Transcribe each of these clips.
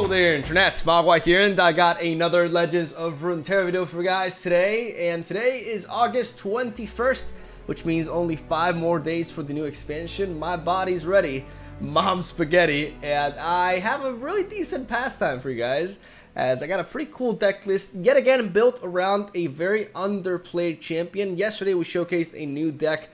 Hello there internet, MegaMogwai here, and I got another Legends of Runeterra video for you guys today. And today is August 21st, which means only 5 more days for the new expansion. My body's ready, mom spaghetti, and I have a really decent pastime for you guys, as I got a pretty cool deck list yet again built around a very underplayed champion. Yesterday we showcased a new deck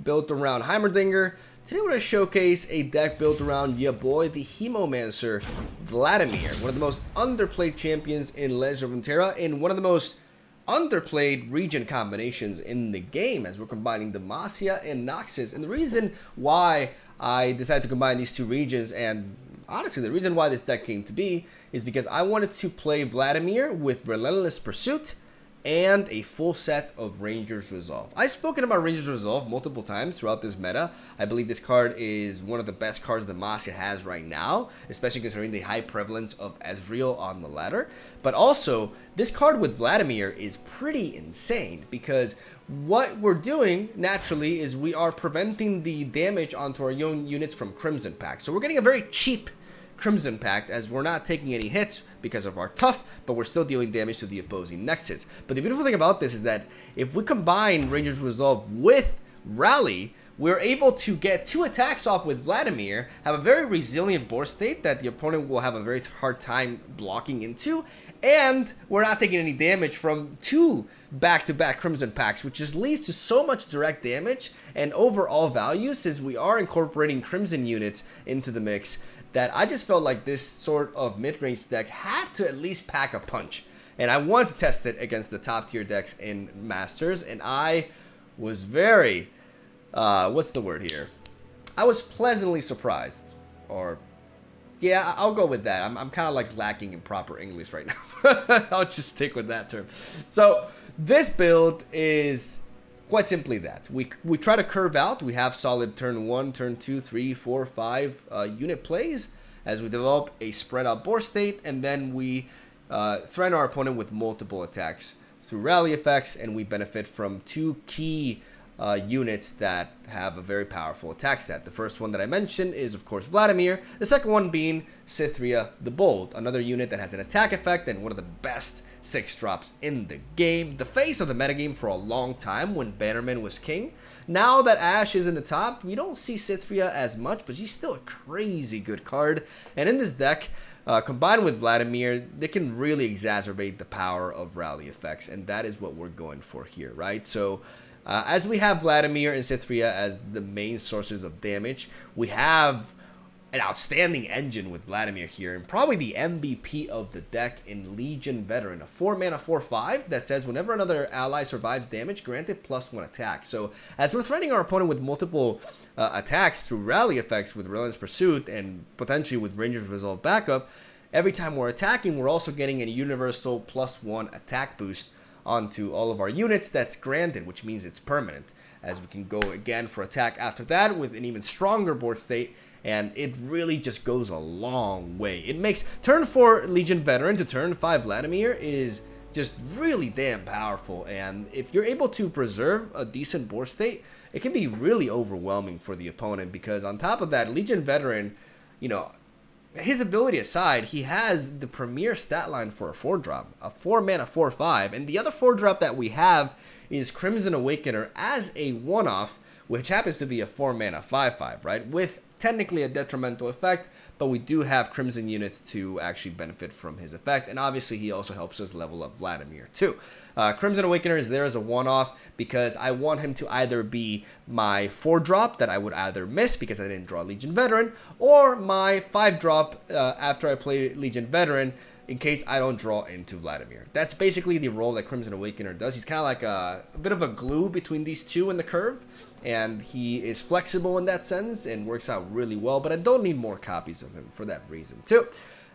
built around Heimerdinger. Today we're going to showcase a deck built around your boy, the Hemomancer, VLADIMIR, one of the most underplayed champions in Legends of Runeterra, and one of the most underplayed region combinations in the game, as we're combining Demacia and Noxus. And the reason why I decided to combine these two regions, and honestly the reason why this deck came to be, is because I wanted to play VLADIMIR with Relentless Pursuit and a full set of Ranger's Resolve. I've spoken about Ranger's Resolve multiple times throughout this meta. I believe this card is one of the best cards that Demacia has right now, especially considering the high prevalence of Ezreal on the ladder. But also, this card with VLADIMIR is pretty insane, because what we're doing naturally is we are preventing the damage onto our own units from Crimson Pact. So we're getting a very cheap Crimson Pact, as we're not taking any hits because of our tough, but we're still dealing damage to the opposing Nexus. But the beautiful thing about this is that if we combine Ranger's Resolve with Rally, we're able to get 2 attacks off with VLADIMIR, have a very resilient board state that the opponent will have a very hard time blocking into, and we're not taking any damage from 2 back-to-back Crimson Pacts, which just leads to so much direct damage and overall value, since we are incorporating Crimson units into the mix, that I just felt like this sort of mid-range deck had to at least pack a punch. And I wanted to test it against the top tier decks in Masters, and I was very, what's the word here? I was pleasantly surprised, or, yeah, I'll go with that. I'm kind of like lacking in proper English right now. I'll just stick with that term. So, this build is quite simply that. We try to curve out. We have solid turn 1, turn 2, 3, 4, 5 unit plays as we develop a spread out board state, and then we threaten our opponent with multiple attacks through rally effects, and we benefit from 2 key units that have a very powerful attack stat. The first one that I mentioned is, of course, VLADIMIR. The second one being Cytheria the Bold, another unit that has an attack effect and one of the best 6-drops in the game. The face of the metagame for a long time when Bannerman was king. Now that Ashe is in the top, we don't see Cytheria as much, but she's still a crazy good card. And in this deck, combined with VLADIMIR, they can really exacerbate the power of rally effects, and that is what we're going for here, right? So, as we have VLADIMIR and Cytheria as the main sources of damage, we have an outstanding engine with VLADIMIR here, and probably the MVP of the deck in Legion Veteran, a 4-mana 4/5 that says whenever another ally survives damage, granted +1 attack. So as we're threatening our opponent with multiple attacks through rally effects with Relentless Pursuit and potentially with Ranger's Resolve backup, every time we're attacking, we're also getting a universal +1 attack boost onto all of our units that's granted, which means it's permanent, as we can go again for attack after that with an even stronger board state, and it really just goes a long way. It makes turn 4 Legion Veteran to turn 5 VLADIMIR is just really damn powerful, and if you're able to preserve a decent board state, it can be really overwhelming for the opponent, because on top of that, Legion Veteran, you know, his ability aside, he has the premier stat line for a 4-drop, a 4-mana 4/5, and the other 4-drop that we have is Crimson Awakener as a one-off, which happens to be a 4-mana 5/5, right? With technically a detrimental effect, but we do have Crimson units to actually benefit from his effect, and obviously he also helps us level up VLADIMIR too. Crimson Awakener is there as a one-off because I want him to either be my 4-drop that I would either miss because I didn't draw Legion Veteran, or my 5-drop after I play Legion Veteran in case I don't draw into VLADIMIR. That's basically the role that Crimson Awakener does. He's kind of like a bit of a glue between these two in the curve, and he is flexible in that sense and works out really well, but I don't need more copies of him for that reason too.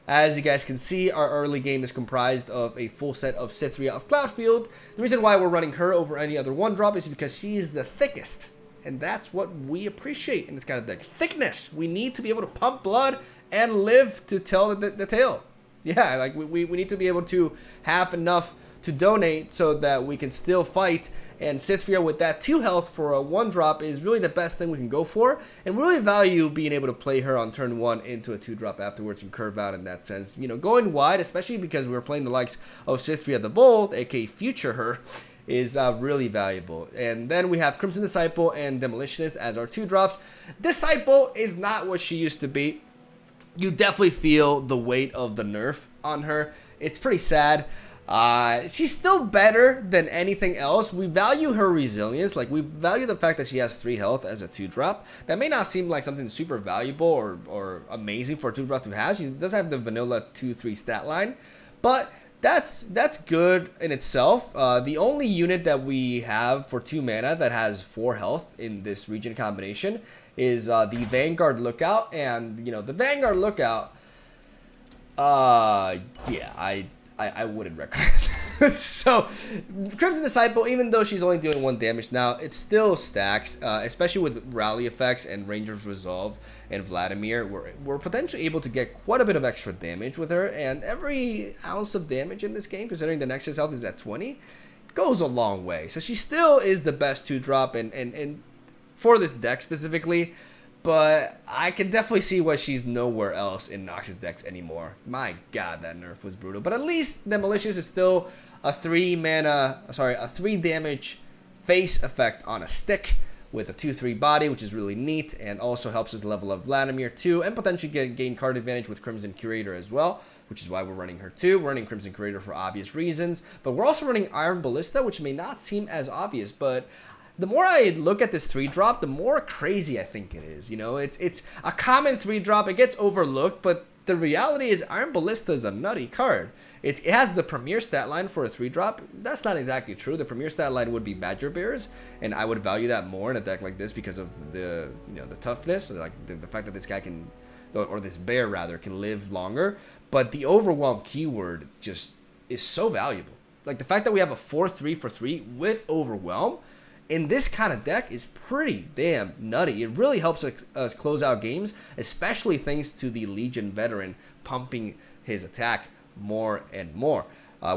As you guys can see, our early game is comprised of a full set of Cytheria of Cloudfield. The reason why we're running her over any other 1-drop is because she is the thickest, and that's what we appreciate in this kind of deck. Thickness. We need to be able to pump blood and live to tell the tale. Yeah, like we need to be able to have enough to donate so that we can still fight and Cytherea with that 2 health for a 1 drop is really the best thing we can go for, and we really value being able to play her on turn 1 into a 2 drop afterwards and curve out in that sense. You know, going wide, especially because we're playing the likes of Cytherea the Bold, aka Future her, is really valuable. And then we have Crimson Disciple and Demolitionist as our 2 drops. Disciple is not what she used to be. You definitely feel the weight of the nerf on her. It's pretty sad. She's still better than anything else. We value her resilience. Like, we value the fact that she has 3 health as a 2 drop. That may not seem like something super valuable or amazing for a 2 drop to have. She does have the vanilla 2-3 stat line, but that's good in itself. The only unit that we have for 2 mana that has 4 health in this region combination is the Vanguard Lookout. And, you know, the Vanguard Lookout, yeah, I wouldn't recommend. So, Crimson Disciple, even though she's only doing 1 damage now, it still stacks, especially with rally effects and Ranger's Resolve and Vladimir. We're potentially able to get quite a bit of extra damage with her, and every ounce of damage in this game, considering the Nexus health is at 20, goes a long way. So she still is the best 2 drop and for this deck specifically. But I can definitely see why she's nowhere else in Nox's decks anymore. My god, that nerf was brutal. But at least Demolitionist is still a 3 damage face effect on a stick with a 2-3 body, which is really neat, and also helps us level up Vladimir too, and potentially gain card advantage with Crimson Curator as well, which is why we're running her too. We're running Crimson Curator for obvious reasons, but we're also running Iron Ballista, which may not seem as obvious, but the more I look at this 3 drop, the more crazy I think it is. You know, it's a common 3 drop. It gets overlooked, but the reality is Iron Ballista is a nutty card. It has the premier stat line for a 3 drop. That's not exactly true. The premier stat line would be Badger Bears, and I would value that more in a deck like this because of the the toughness, like the fact that this guy can, or this bear rather, can live longer. But the Overwhelm keyword just is so valuable. Like the fact that we have a 4-3 for 3 with Overwhelm in this kind of deck is pretty damn nutty. It really helps us close out games, especially thanks to the Legion veteran pumping his attack more and more.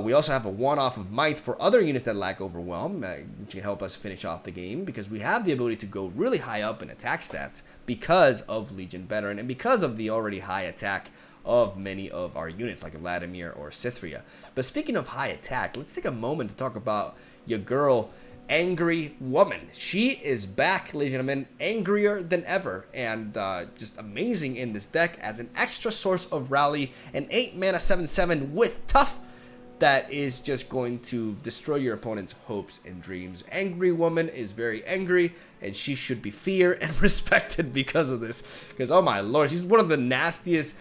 We also have a 1-off of Might for other units that lack Overwhelm, which can help us finish off the game because we have the ability to go really high up in attack stats because of Legion veteran and because of the already high attack of many of our units like Vladimir or Cytherea. But speaking of high attack, let's take a moment to talk about your girl, Angry Woman. She is back, ladies and gentlemen, angrier than ever, and just amazing in this deck as an extra source of rally, an 8 mana 7/7 with tough that is just going to destroy your opponent's hopes and dreams. Angry Woman is very angry, and she should be feared and respected because of this. Because, oh my lord, she's one of the nastiest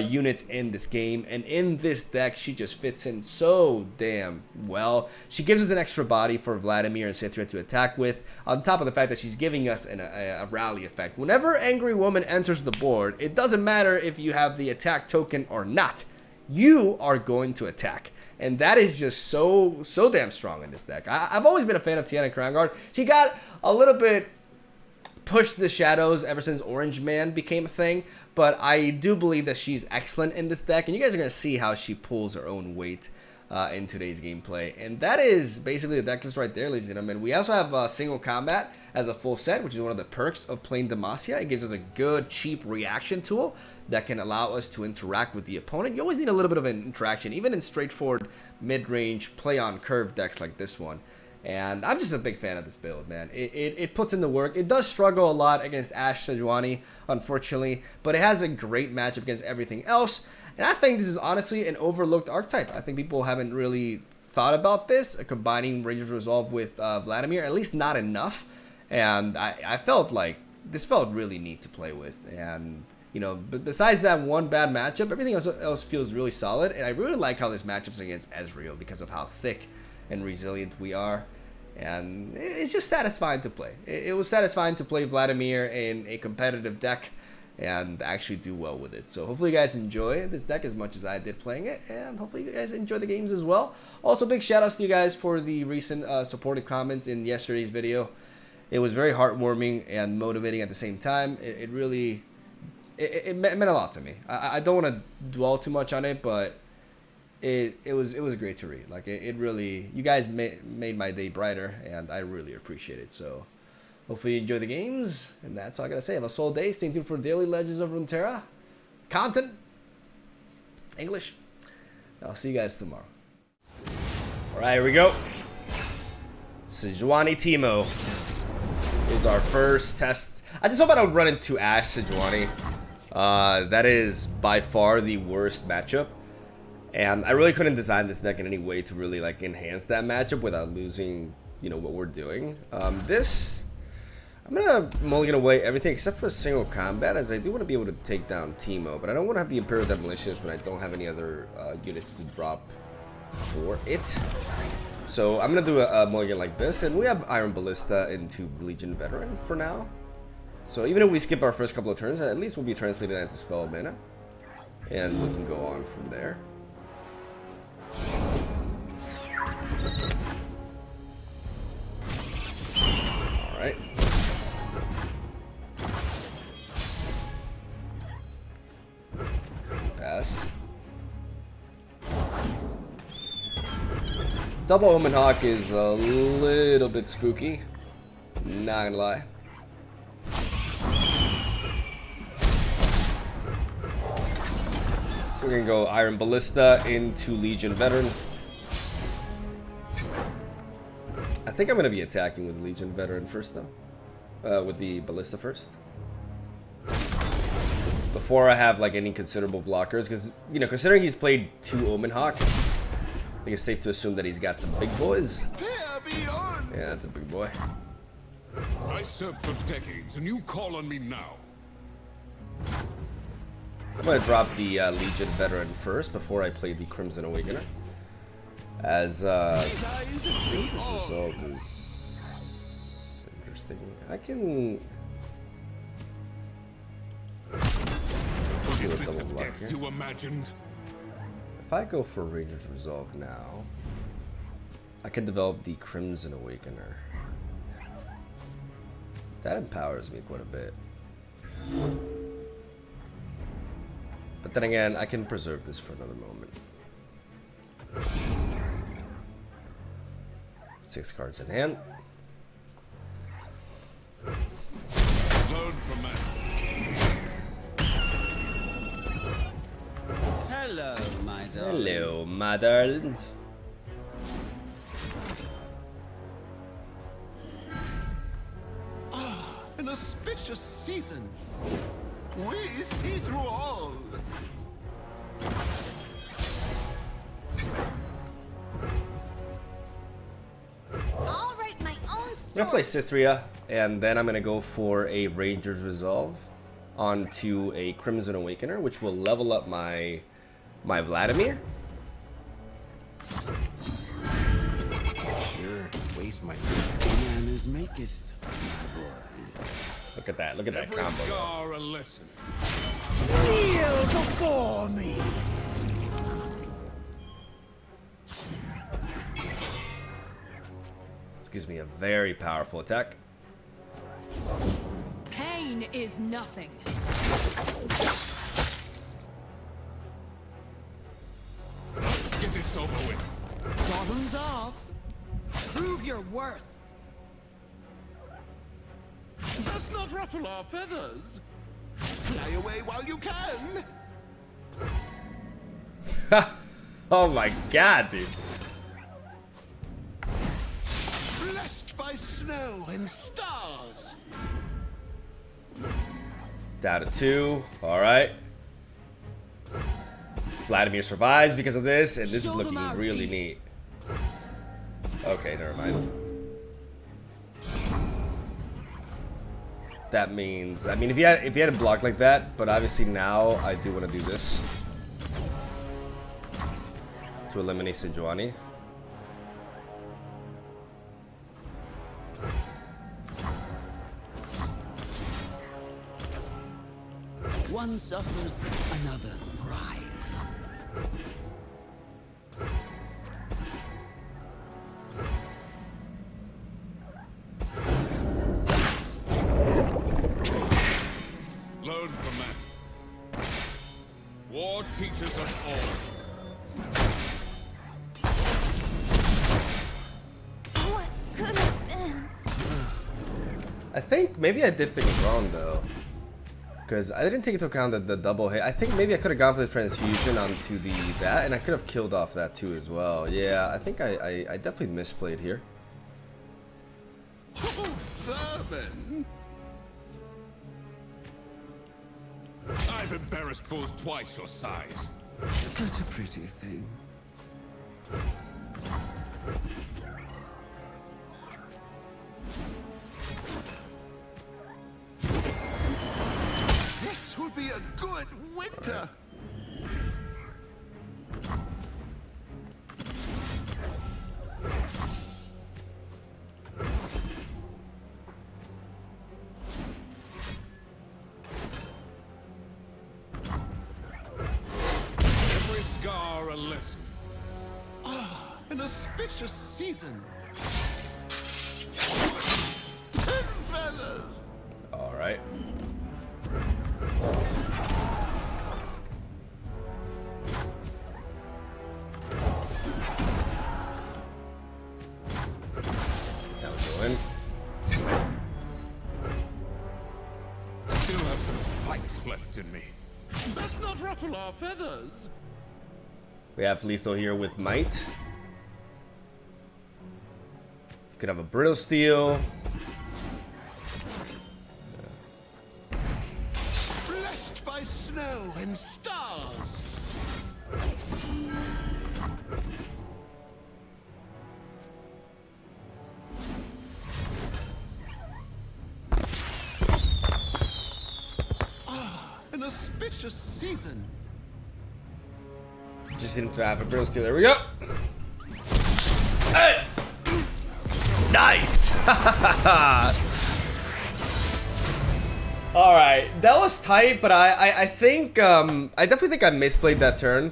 units in this game, and in this deck she just fits in so damn well. She gives us an extra body for Vladimir and Cytherea to attack with, on top of the fact that she's giving us a rally effect. Whenever Angry Woman enters the board, it doesn't matter if you have the attack token or not, you are going to attack. And that is just so damn strong in this deck. I've always been a fan of Tiana Crown Guard. She got a little bit pushed to the shadows ever since Orange Man became a thing, but I do believe that she's excellent in this deck, and you guys are going to see how she pulls her own weight in today's gameplay. And that is basically the deck list right there, ladies and gentlemen. We also have single combat as a full set, which is one of the perks of playing Demacia. It gives us a good, cheap reaction tool that can allow us to interact with the opponent. You always need a little bit of an interaction, even in straightforward mid-range play-on-curve decks like this one. And I'm just a big fan of this build, man. It puts in the work. It does struggle a lot against Ashe Sejuani, unfortunately, but it has a great matchup against everything else. And I think this is honestly an overlooked archetype. I think people haven't really thought about this, combining Ranger's Resolve with Vladimir, at least not enough. And I felt like this felt really neat to play with. And, you know, besides that one bad matchup, everything else feels really solid. And I really like how this matchup's against Ezreal because of how thick and resilient we are, and it's just satisfying to play. It was satisfying to play Vladimir in a competitive deck and actually do well with it. So hopefully you guys enjoy this deck as much as I did playing it, and hopefully you guys enjoy the games as well. Also, big shout outs to you guys for the recent supportive comments in yesterday's video. It was very heartwarming and motivating at the same time. It meant a lot to me. I don't want to dwell too much on it, but it was great to read. Like it really, you guys made my day brighter, and I really appreciate it. So hopefully you enjoy the games, and that's all I gotta say. Have a solid day. Stay tuned for daily Legends of Runeterra content, English. I'll see you guys tomorrow. All right, here we go. Sejuani Teemo is our first test. I just hope I don't run into Ash Sejuani. That is by far the worst matchup, and I really couldn't design this deck in any way to really like enhance that matchup without losing, you know, what we're doing. I'm gonna mulligan away everything except for a single combat, as I do want to be able to take down Teemo, but I don't want to have the Imperial Demolitionist when I don't have any other units to drop for it. So I'm gonna do a mulligan like this, and we have Iron Ballista into Legion Veteran for now. So even if we skip our first couple of turns, at least we'll be translating that to spell mana, and we can go on from there. All right. Pass. Double Omen Hawk is a little bit spooky, not gonna lie. We're gonna go Iron Ballista into Legion Veteran. I think I'm gonna be attacking with Legion Veteran first though. With the Ballista first. Before I have like any considerable blockers, because, you know, considering he's played 2 Omen Hawks, I think it's safe to assume that he's got some big boys. Yeah, that's a big boy. I served for decades, and you call on me now. I'm gonna drop the Legion Veteran first before I play the Crimson Awakener, as result is interesting. I can do a double block here. You imagined? If I go for Ranger's Resolve now, I can develop the Crimson Awakener. That empowers me quite a bit. But then again, I can preserve this for another moment. 6 cards in hand. Load from man. Hello, my darling. Hello, my darlings. An auspicious season. We see through all. I'll write my own I'm story. gonna play Cythria, and then I'm gonna go for a Ranger's Resolve onto a Crimson Awakener, which will level up my VLADIMIR. Sure, waste my time. Manners maketh, my boy. Look at that Every combo. scar a lesson. Kneel before me. This gives me a very powerful attack. Pain is nothing. Let's get this over with. Bottoms up. Prove your worth. Does not ruffle our feathers. Fly away while you can. Oh my god, dude. Blessed by snow and stars. Down to 2. Alright. VLADIMIR survives because of this, and this is Show them looking our really teeth. neat. Okay, never mind. That means, I mean, if you had a block like that, but obviously now I do want to do this to eliminate Sejuani. One suffers, another thrives. Learn from that. War teaches us all. think maybe I did things wrong though, because I didn't take into account that the double hit. I think maybe I could have gone for the transfusion onto that, and I could have killed off that too as well. Yeah, I think I definitely misplayed here. Oh, vermin! I've embarrassed fools twice your size. Such a pretty thing. This will be a good winter! Every scar a lesson. An auspicious season! 10 feathers! All right. Now we go in. Still have some fight left in me. Best not ruffle our feathers! We have lethal here with might. You could have a brittle steel. Blessed by snow and stars! An auspicious season! Just didn't have a brittle steel. There we go. Hey! Nice. All right, that was tight, but I think I definitely think I misplayed that turn.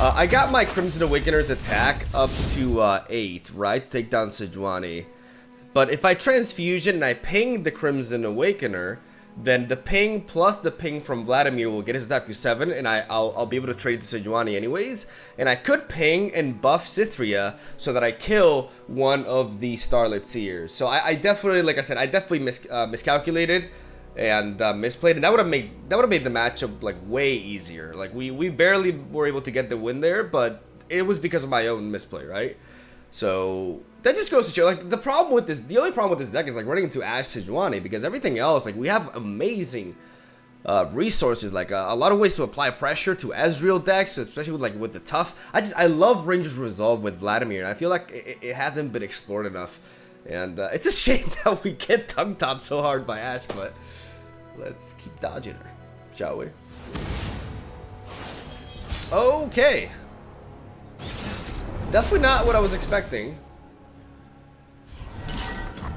I got my Crimson Awakener's attack up to 8, right? Take down Sejuani. But if I transfusion and I ping the Crimson Awakener, then the ping plus the ping from Vladimir will get his attack to 7, and I'll be able to trade to Sejuani anyways. And I could ping and buff Cythria so that I kill one of the Starlit Seers. So I definitely, like I said, I definitely miscalculated and misplayed, and that would have made the matchup like way easier. Like we barely were able to get the win there, but it was because of my own misplay, right? So that just goes to show, like, the only problem with this deck is like running into Ashe Sejuani, because everything else, like, we have amazing resources, like a lot of ways to apply pressure to Ezreal decks, especially with the tough. I love Ranger's Resolve with Vladimir, and I feel like it hasn't been explored enough, and it's a shame that we get dunked on so hard by Ashe, but let's keep dodging her, shall we? Okay. Definitely not what I was expecting.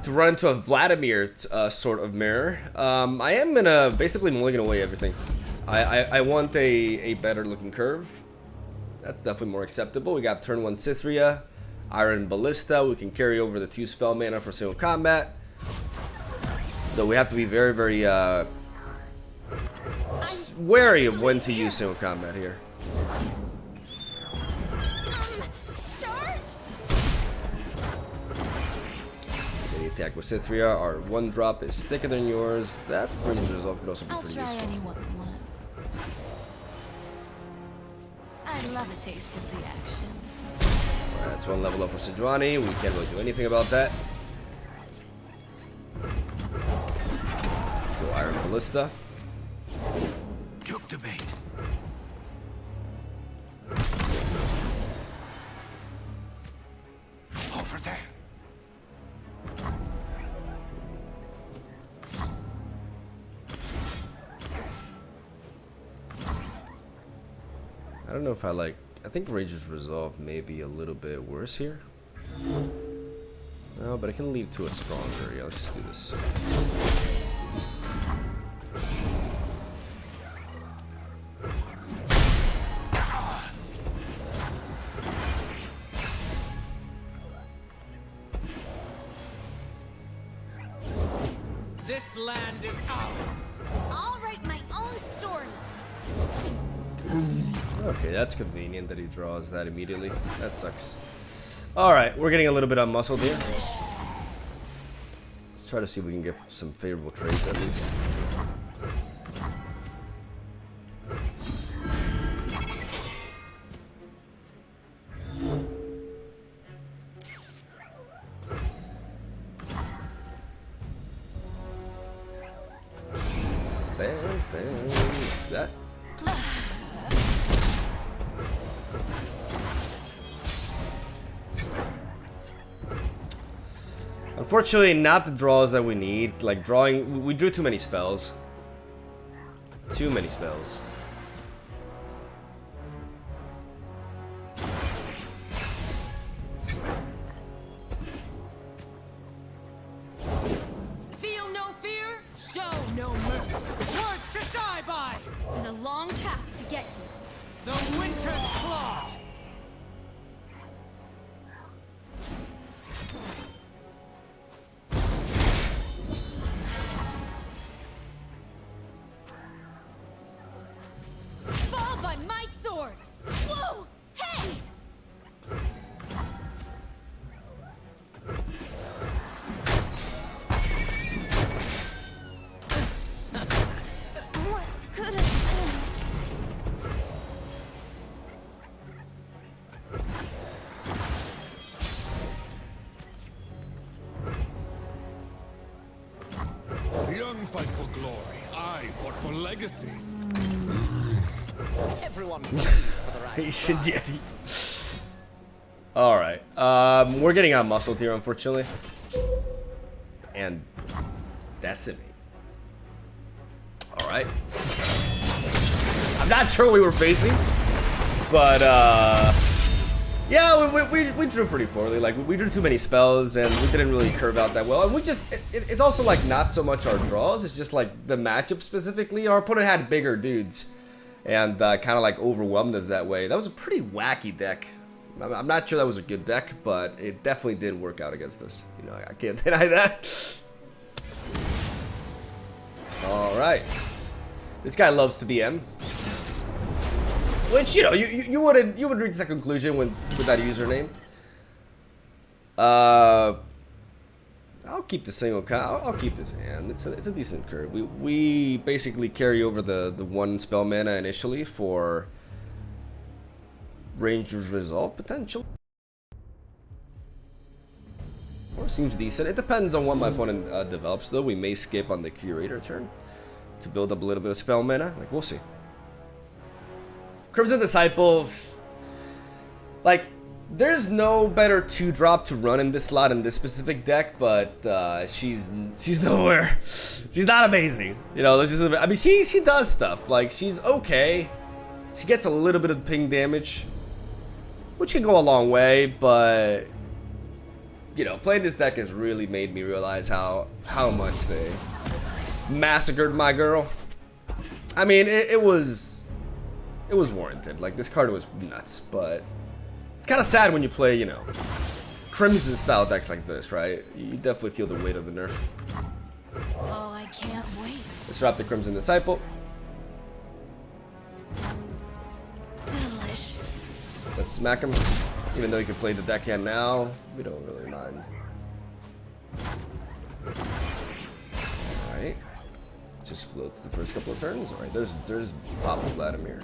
To run into a Vladimir sort of mirror. I am gonna basically mulligan away everything. I want a better looking curve. That's definitely more acceptable. We got turn 1 Cythria, Iron Ballista. We can carry over the 2 spell mana for single combat. Though we have to be very, very wary of when to use single combat here. Attack with Cythria. Our 1-drop is thicker than yours. That Ranger's Resolve could also be pretty useful. Anyone once. I love a taste of the action. Alright, that's 1 level up for Sejuani. We can't really do anything about that. Let's go Iron Ballista. Took the bait. Over there. I don't know if I think Ranger's Resolve may be a little bit worse here. No, but I can lead to a stronger. Yeah, let's just do this. This land is ours. I'll write my own story. Okay, that's convenient that he draws that immediately. That sucks. Alright, we're getting a little bit unmuscled here. Let's try to see if we can get some favorable trades at least. Bam, bam, what's that? Unfortunately, not the draws that we need. Like drawing, we drew too many spells. Too many spells. Feel no fear, show no mercy. Words to die by, and a long path to get you. The Winter's Claw. Fall by my sword. Whoa! Hey! What could have been? The young fight for glory. I fought for legacy. Everyone please for the right. Asian Yeti. Alright. We're getting out muscled here, unfortunately. And decimate. Alright. I'm not sure what we were facing. But yeah, we drew pretty poorly. Like we drew too many spells and we didn't really curve out that well. And we just it's also like not so much our draws, it's just like the matchup specifically. Our opponent had bigger dudes. And kind of like overwhelmed us that way. That was a pretty wacky deck. I'm not sure that was a good deck, but it definitely did work out against us. You know, I can't deny that. All right, this guy loves to BM, which you know you would reach that conclusion with that username. I'll keep the single count. I'll keep this hand. It's a decent curve. We basically carry over the one spell mana initially for Ranger's Resolve potential. Or seems decent. It depends on what my opponent develops though. We may skip on the Curator turn to build up a little bit of spell mana. Like we'll see. Crimson Disciple, like. There's no better 2-drop to run in this slot in this specific deck, but she's nowhere. She's not amazing, you know. There's just I mean, she does stuff like she's okay. She gets a little bit of ping damage, which can go a long way, but you know, playing this deck has really made me realize how much they massacred my girl. I mean, it was warranted. Like this card was nuts, but. It's kind of sad when you play, you know, Crimson style decks like this, right? You definitely feel the weight of the nerf. Oh, I can't wait. Let's drop the Crimson Disciple. Delicious. Let's smack him. Even though you can play the deckhand now, we don't really mind. Alright. Just floats the first couple of turns. Alright, there's Papa VLADIMIR.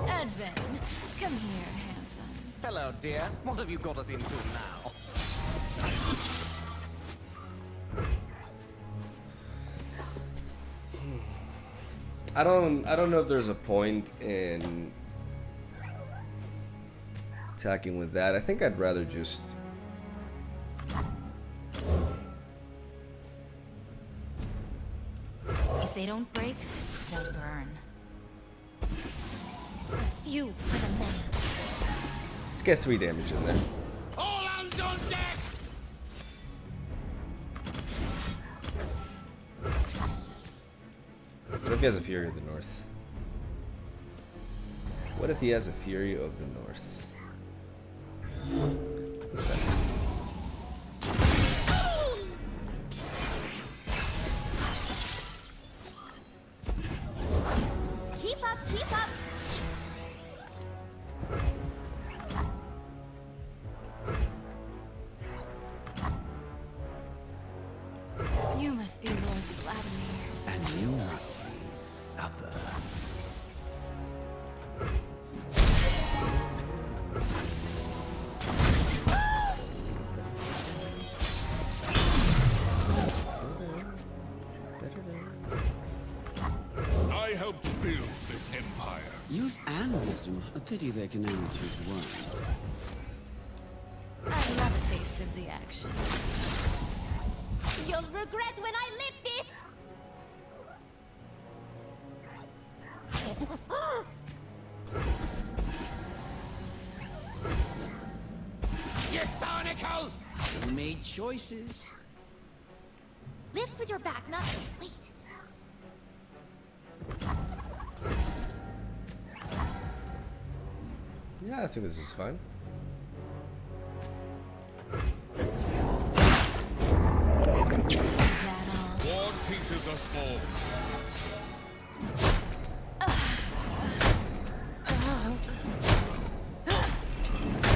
Advent, come here, handsome. Hello, dear. What have you got us into now? I don't know if there's a point in attacking with that. I think I'd rather just If they don't break, they'll burn. You for the man. let's get 3 damage in there. All hands on deck! What if he has a Fury of the North? What if he has a Fury of the North? Let's pass. Keep up, keep up. You must be Lord Vladimir. And you must be supper. I helped build this empire. Youth and wisdom. A pity they can only choose one. I love a taste of the action. You'll regret when I lift this! You barnacle! You made choices. Lift with your back, not... Wait. Yeah, I think this is fine. Is that all? War teaches us all.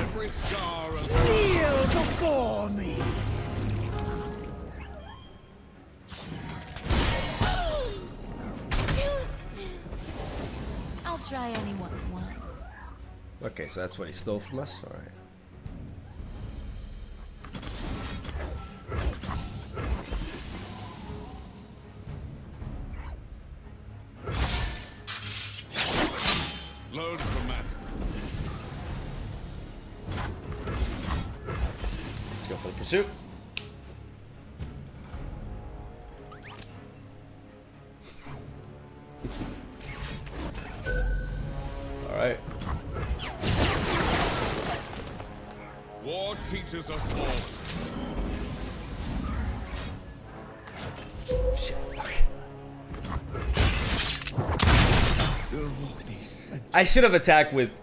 Every scar and Kneel before me. Juice! I'll try anyone once. Okay, so that's what he stole from us? Alright. load from that. Let's go for the pursuit. Alright. War teaches us all. Shit. Okay. I should have attacked with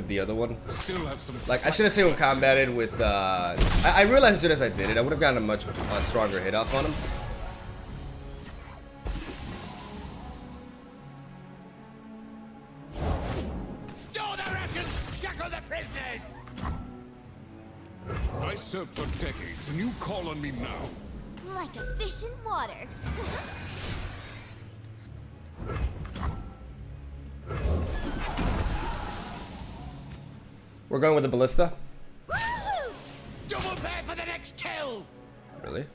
the other one. Still have some. Like I should have single combated with I realized as soon as I did it, I would have gotten a much stronger hit off on him. Store the rations! Shackle the prisoners! I served for decades, and you call on me now. Like a fish in water. We're going with the ballista. Woo! Double pay for the next kill! Really?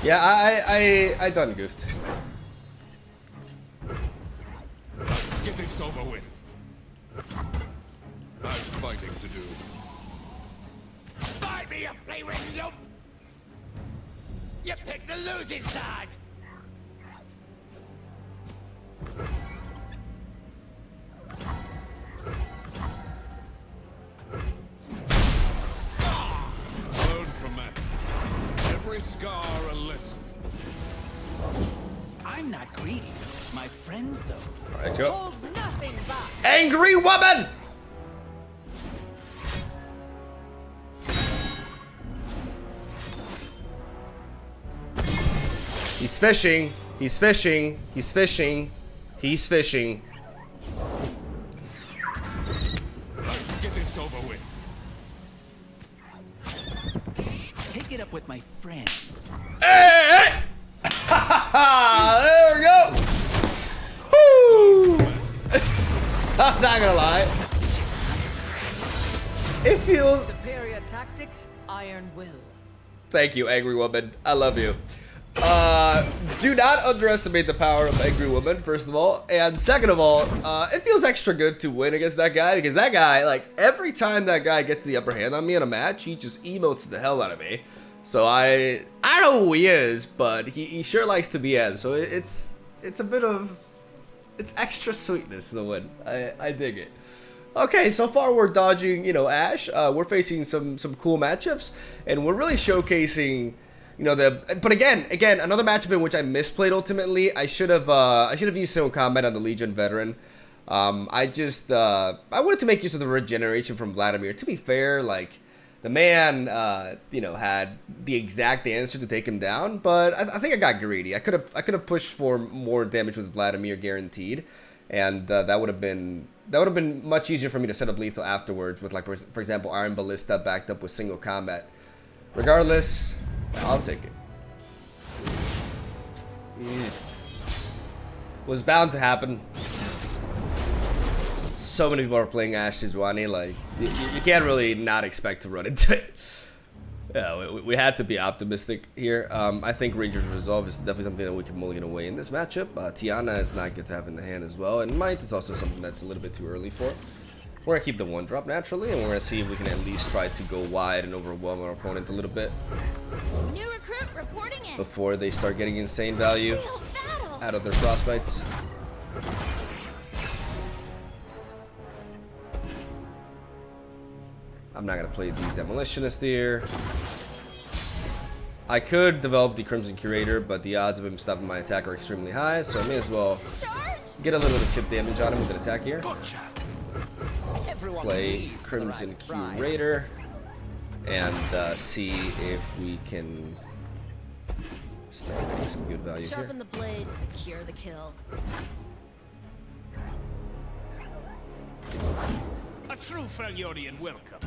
Yeah, I done goofed. Let's get this over with. I've fighting to do. Fight me, you flea-ringed lump! You picked the losing side! Learn from that. Every scar a lesson. I'm not greedy. My friends, though. All right, go. Hold nothing back. Angry woman. He's fishing. He's fishing. He's fishing. He's fishing. Let's get this over with. Take it up with my friends. Hey! There we go. Woo! I'm not gonna lie. It feels. Superior tactics, iron will. Thank you, Angry Woman. I love you. Do not underestimate the power of Angry Woman, first of all. And second of all, it feels extra good to win against that guy, because that guy, like, every time that guy gets the upper hand on me in a match, he just emotes the hell out of me. So I don't know who he is, but he sure likes to BM. So it's a bit of, it's extra sweetness to the win. I dig it. Okay, so far we're dodging, you know, Ashe. We're facing some cool matchups, and we're really showcasing, you know, but again, another matchup in which I misplayed ultimately. I should have used single combat on the Legion veteran. I wanted to make use of the regeneration from Vladimir. To be fair, like, the man, you know, had the exact answer to take him down, but I think I got greedy. I could have pushed for more damage with Vladimir guaranteed, and that would have been That would have been much easier for me to set up lethal afterwards with, like, for example, Iron Ballista backed up with single combat. Regardless, I'll take it. Was bound to happen. So many people are playing Ashe Sejuani, like, you can't really not expect to run into it. Yeah, we had to be optimistic here. I think Ranger's Resolve is definitely something that we can mulligan away in this matchup. Tiana is not good to have in the hand as well, and Might is also something that's a little bit too early for. We're going to keep the 1-drop naturally, and we're going to see if we can at least try to go wide and overwhelm our opponent a little bit New recruit reporting in. before they start getting insane value Real battle. out of their frostbites. I'm not going to play the Demolitionist here. I could develop the Crimson Curator, but the odds of him stopping my attack are extremely high, so I may as well Charge. get a little bit of chip damage on him with an attack here. Everyone Play bleeds for the Crimson right prize. Curator and see if we can start getting some good value here. Sharpen the blade, secure the kill. A true Freljordian welcome.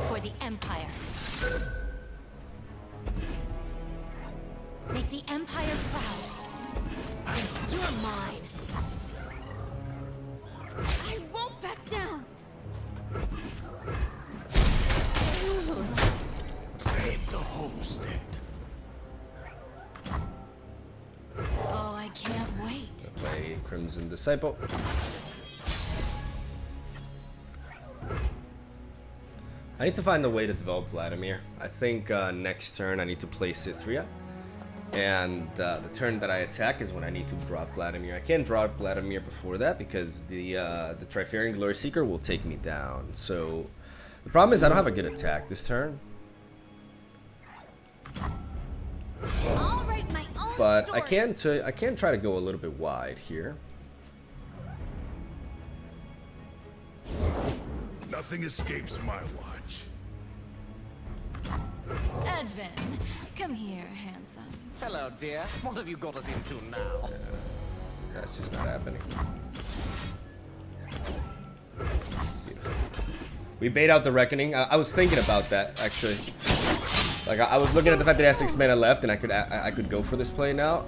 For the Empire. Make the Empire proud. You're mine. I won't back down. Save the homestead. Oh, I can't wait. Play Crimson Disciple. I need to find a way to develop Vladimir. I think next turn I need to play Cythria. And the turn that I attack is when I need to drop Vladimir. I can't drop Vladimir before that because the Trifarian Glory Seeker will take me down. So the problem is I don't have a good attack this turn. I'll write my own But story. I can try to go a little bit wide here. Nothing escapes my watch. Edvin, come here, handsome. Hello, dear. What have you got us into now? That's just not happening. Beautiful. We bait out the Reckoning. I was thinking about that actually. Like I was looking at the fact that I have 6 mana left, and I could go for this play now.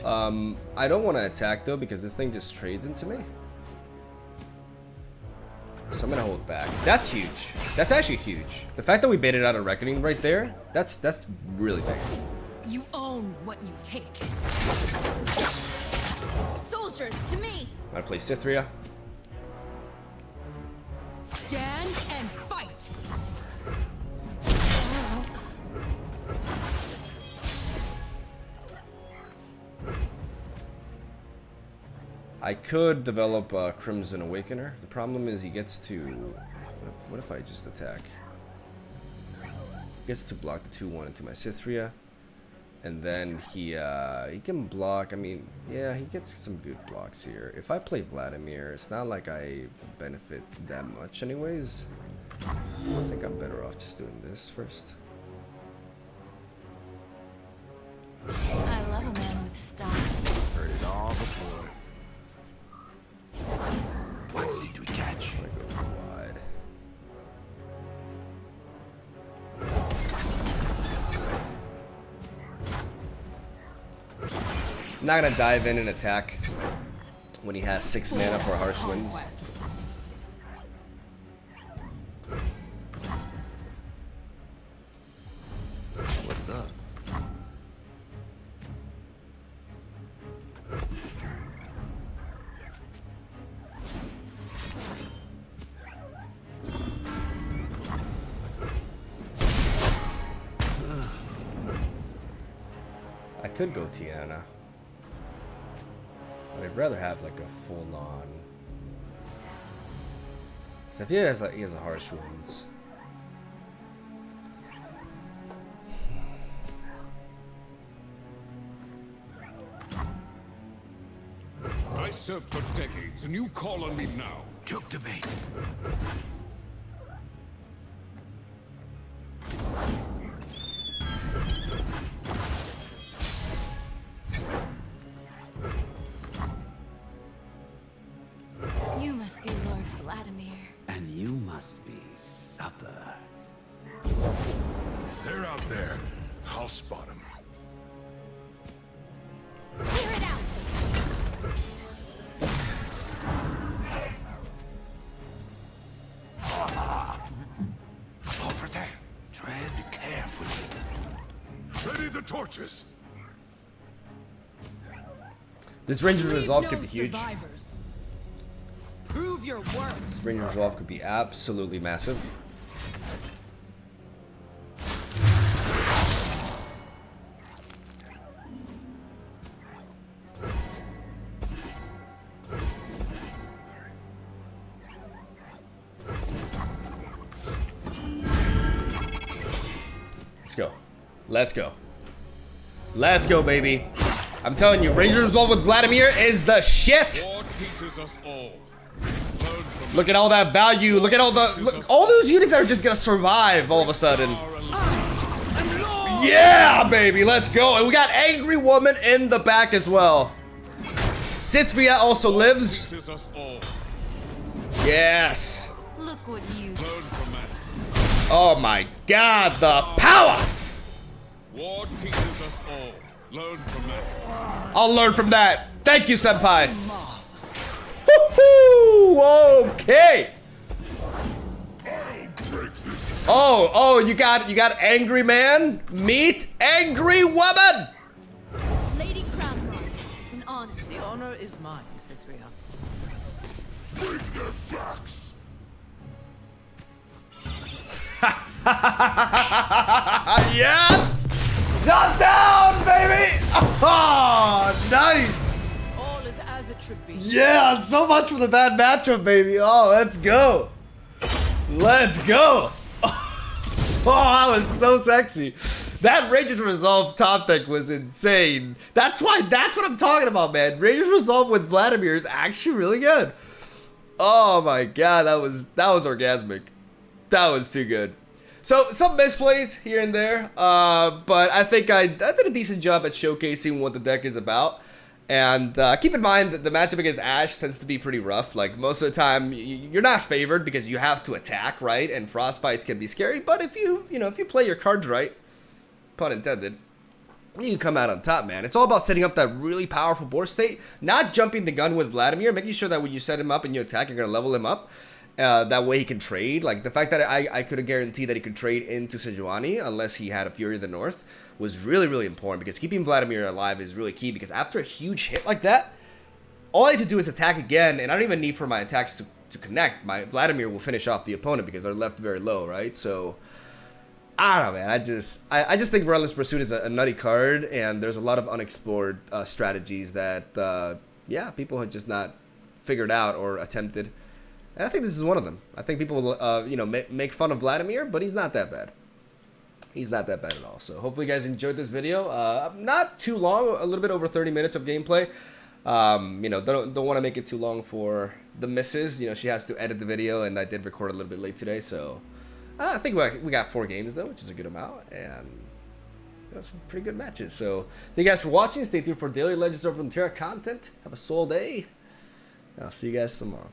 I don't want to attack though because this thing just trades into me. So I'm gonna hold back. That's huge. That's actually huge. The fact that we baited out a Reckoning right there, that's really big. You own what you take. Soldiers, to me. I'm gonna play Cythria. Stand and fight. I could develop Crimson Awakener. The problem is he gets to... What if I just attack? He gets to block the 2-1 into my Cythria. And then he can block... I mean, yeah, he gets some good blocks here. If I play Vladimir, it's not like I benefit that much anyways. I think I'm better off just doing this first. I love a man with style. Heard it all before. What did we catch? I'm gonna go wide. I'm not gonna dive in and attack when he has 6 mana for Harsh Winds. What's up? I could go Tiana, but I'd rather have like a full-on. So if he has a Harsh Winds. I served for decades, and you call on me now. Took the bait. must be supper. They're out there. I'll spot them. Clear it out! Over there. Tread carefully. Ready the torches. This range Leave resolve no could be huge. survivors. Prove your worth. This range resolve could be absolutely massive. Let's go. Let's go. Let's go, baby. I'm telling you, Ranger Resolve with Vladimir is the shit. War teaches us all. Look at all that value. Look at all the all those units that are just gonna survive all of a sudden. Yeah, baby, let's go. And we got Angry Woman in the back as well. Cithria also lives. Teaches us all. Yes. Look what you. Learn from that. Oh my God, the power. War teaches us all. Learn from that. I'll learn from that. Thank you, Senpai. Woohoo! Okay. Oh, you got Angry Man. Meet Angry Woman. Lady Crownguard. It's an honor. The honor is mine, Cithria. Break their backs. Yes. Shut down, baby. Oh, nice. All is as it should be. Yeah, so much for the bad matchup, baby. Oh, let's go. Let's go. Oh, that was so sexy. That Ranger's Resolve top deck was insane. That's what I'm talking about, man. Ranger's Resolve with Vladimir is actually really good. Oh my God, that was orgasmic. That was too good. So some misplays here and there, but I think I did a decent job at showcasing what the deck is about. And keep in mind that the matchup against Ashe tends to be pretty rough. Like most of the time, you're not favored because you have to attack, right? And frostbites can be scary. But if you play your cards right, pun intended, you can come out on top, man. It's all about setting up that really powerful board state, not jumping the gun with Vladimir, making sure that when you set him up and you attack, you're gonna level him up. That way he can trade. Like the fact that I could have guaranteed that he could trade into Sejuani unless he had a Fury of the North was really, really important because keeping Vladimir alive is really key because after a huge hit like that, all I have to do is attack again and I don't even need for my attacks to connect. My Vladimir will finish off the opponent because they're left very low, right? So, I don't know, man. I just think Relentless Pursuit is a nutty card and there's a lot of unexplored strategies that, yeah, people have just not figured out or attempted. And I think this is one of them. I think people will, make fun of Vladimir, but he's not that bad. He's not that bad at all. So hopefully you guys enjoyed this video. Not too long, a little bit over 30 minutes of gameplay. Don't want to make it too long for the missus. She has to edit the video, and I did record a little bit late today. So I think we got 4 games though, which is a good amount, and some pretty good matches. So thank you guys for watching. Stay tuned for daily Legends of Runeterra content. Have a soul day. I'll see you guys tomorrow.